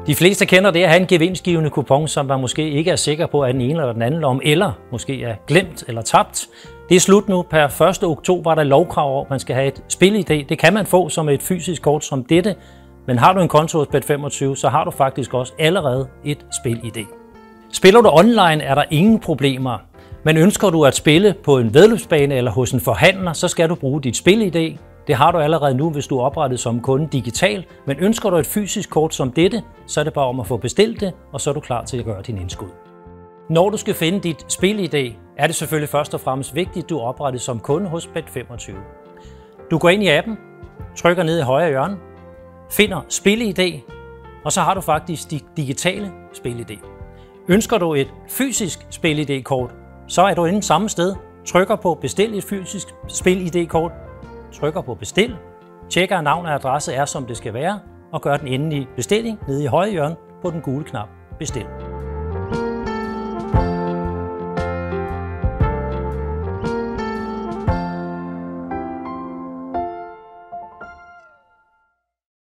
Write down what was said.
De fleste kender det at have en gevinstgivende kupon, som man måske ikke er sikker på, at den ene eller den anden lomme, eller måske er glemt eller tabt. Det er slut nu. Per 1. oktober er der lovkrav over, at man skal have et spil-ID. Det kan man få som et fysisk kort som dette, men har du en konto hos Bet25, så har du faktisk også allerede et spil-ID. Spiller du online, er der ingen problemer. Men ønsker du at spille på en væddeløbsbane eller hos en forhandler, så skal du bruge dit spil-ID. Det har du allerede nu, hvis du er oprettet som kunde digital, men ønsker du et fysisk kort som dette, så er det bare om at få bestilt det, og så er du klar til at gøre din indskud. Når du skal finde dit spil-ID, er det selvfølgelig først og fremmest vigtigt, at du er oprettet som kunde hos Bet25. Du går ind i appen, trykker ned i højre hjørne, finder spil-ID, og så har du faktisk dit digitale spil-ID. Ønsker du et fysisk spil-ID-kort, så er du inde samme sted, trykker på bestil et fysisk spil-ID-kort, trykker på bestil, tjekker at navn og adresse er som det skal være, og gør den endelige bestilling nede i højre hjørne på den gule knap bestil.